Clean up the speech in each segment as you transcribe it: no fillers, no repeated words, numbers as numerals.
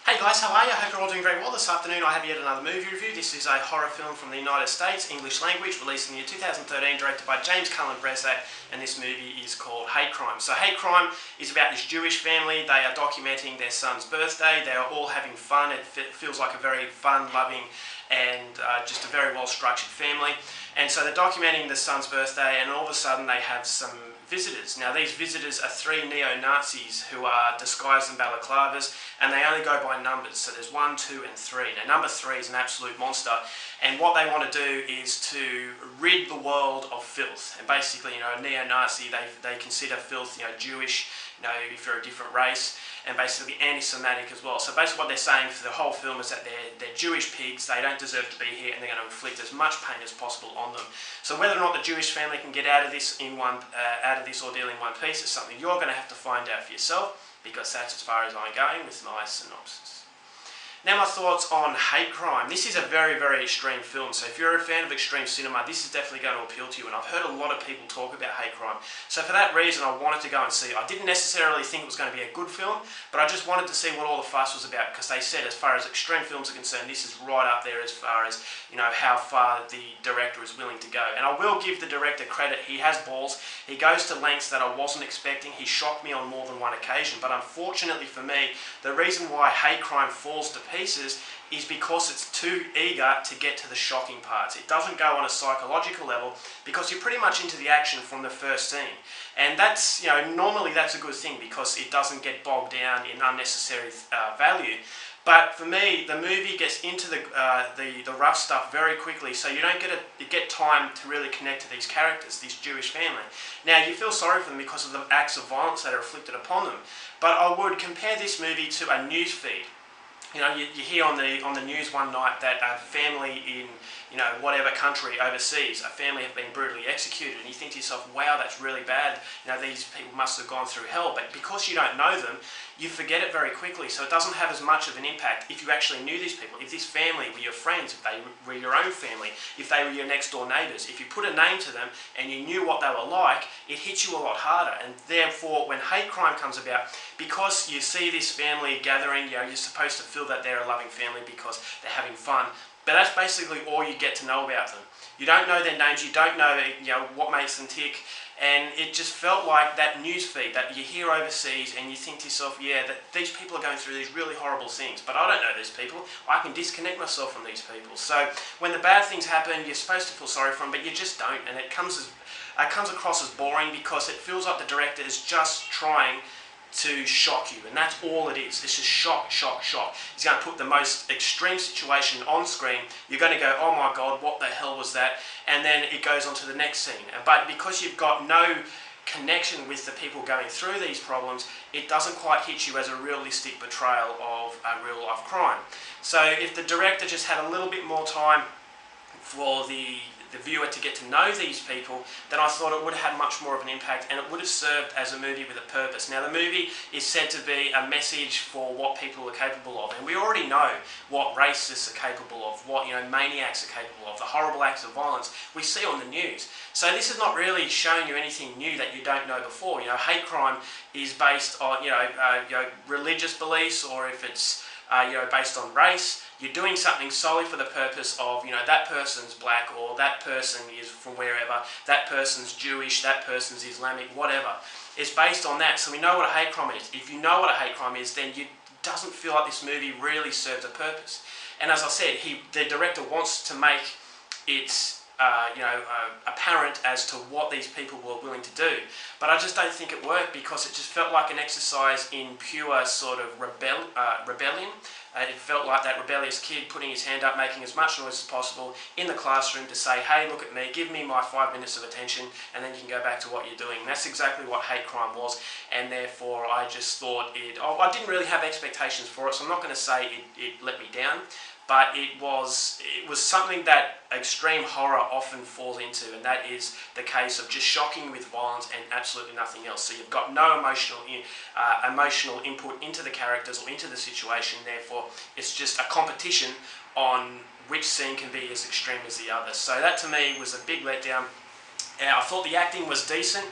Hey guys, how are you? I hope you're all doing very well. This afternoon I have yet another movie review. This is a horror film from the United States, English language, released in the year 2013, directed by James Cullen Bressak, and this movie is called Hate Crime. So Hate Crime is about this Jewish family. They are documenting their son's birthday. They are all having fun. It feels like a very fun, loving, and just a very well-structured family. And so they're documenting the son's birthday, and all of a sudden they have some visitors. Now these visitors are three neo-Nazis who are disguised in balaclavas, and they only go by numbers. So there's 1, 2 and 3. Now number 3 is an absolute monster, and what they want to do is to rid the world of filth. And basically, a neo-Nazi, they consider filth, Jewish, if you're a different race, and basically anti-Semitic as well. So basically what they're saying for the whole film is that they're Jewish pigs, they don't deserve to be here, and they're going to inflict as much pain as possible on them. So whether or not the Jewish family can get out of this ordeal in one piece is something you're going to have to find out for yourself, because that's as far as I'm going with my synopsis. Now my thoughts on Hate Crime. This is a very, very extreme film, so if you're a fan of extreme cinema, this is definitely going to appeal to you, and I've heard a lot of people talk about Hate Crime. So for that reason, I wanted to go and see it. I didn't necessarily think it was going to be a good film, but I just wanted to see what all the fuss was about, because they said as far as extreme films are concerned, this is right up there as far as, how far the director is willing to go. And I will give the director credit. He has balls. He goes to lengths that I wasn't expecting. He shocked me on more than one occasion, but unfortunately for me, the reason why Hate Crime falls to pieces is because it's too eager to get to the shocking parts. It doesn't go on a psychological level, because you're pretty much into the action from the first scene. And that's, normally that's a good thing, because it doesn't get bogged down in unnecessary value. But for me, the movie gets into the rough stuff very quickly, so you don't get time to really connect to these characters, this Jewish family. Now, you feel sorry for them because of the acts of violence that are inflicted upon them, but I would compare this movie to a news feed. You hear on the news one night that a family in, whatever country overseas, a family have been brutally executed, and you think to yourself, wow, that's really bad. These people must have gone through hell. But because you don't know them, you forget it very quickly, so it doesn't have as much of an impact if you actually knew these people. If this family were your friends, if they were your own family, if they were your next door neighbours, if you put a name to them and you knew what they were like, it hits you a lot harder. And therefore, when Hate Crime comes about, because you see this family gathering, you're supposed to feel that they're a loving family because they're having fun, but that's basically all you get to know about them. You don't know their names, you don't know, what makes them tick, and it just felt like that news feed that you hear overseas, and you think to yourself, yeah, that these people are going through these really horrible things, but I don't know these people. I can disconnect myself from these people. So when the bad things happen, you're supposed to feel sorry for them, but you just don't, and it comes across as boring, because it feels like the director is just trying to shock you, and that's all it is. It's just shock, shock, shock. He's going to put the most extreme situation on screen. You're going to go, oh my god, what the hell was that? And then it goes on to the next scene. But because you've got no connection with the people going through these problems, it doesn't quite hit you as a realistic portrayal of a real life crime. So if the director just had a little bit more time for the viewer to get to know these people, then I thought it would have had much more of an impact, and it would have served as a movie with a purpose. Now, the movie is said to be a message for what people are capable of, and we already know what racists are capable of, what maniacs are capable of, the horrible acts of violence we see on the news. So this is not really showing you anything new that you don't know before. Hate crime is based on religious beliefs, or if it's based on race. You're doing something solely for the purpose of, that person's black, or that person is from wherever, that person's Jewish, that person's Islamic, whatever. It's based on that, so we know what a hate crime is. If you know what a hate crime is, then it doesn't feel like this movie really serves a purpose. And as I said, the director wants to make it apparent as to what these people were willing to do. But I just don't think it worked, because it just felt like an exercise in pure sort of rebellion. It felt like that rebellious kid putting his hand up, making as much noise as possible in the classroom to say, hey, look at me, give me my 5 minutes of attention, and then you can go back to what you're doing. And that's exactly what Hate Crime was, and therefore I just thought I didn't really have expectations for it, so I'm not going to say it let me down. But it was something that extreme horror often falls into, and that is the case of just shocking with violence and absolutely nothing else. So you've got no emotional input into the characters or into the situation. Therefore, it's just a competition on which scene can be as extreme as the other. So that to me was a big letdown. I thought the acting was decent.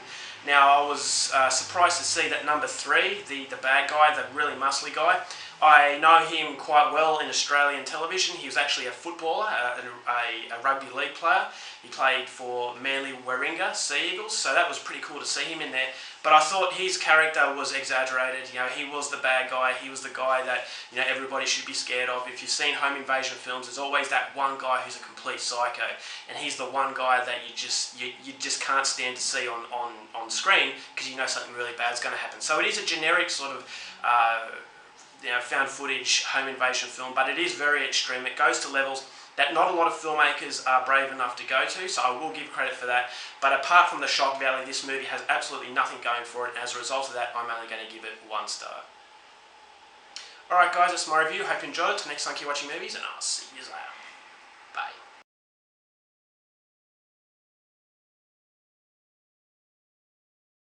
Now I was surprised to see that number 3, the bad guy, the really muscly guy, I know him quite well in Australian television. He was actually a footballer, a rugby league player. He played for Manly Warringah Sea Eagles, so that was pretty cool to see him in there. But I thought his character was exaggerated. You know, he was the bad guy. He was the guy that, you know, everybody should be scared of. If you've seen home invasion films, there's always that one guy who's a complete psycho, and he's the one guy that you just can't stand to see on screen, because you know something really bad's going to happen. So it is a generic sort of found footage home invasion film, but it is very extreme. It goes to levels that not a lot of filmmakers are brave enough to go to, so I will give credit for that. But apart from the shock value, this movie has absolutely nothing going for it, and as a result of that, I'm only going to give it 1 star. Alright guys, that's my review. Hope you enjoyed it. Till next time, keep watching movies, and I'll see you later. Bye.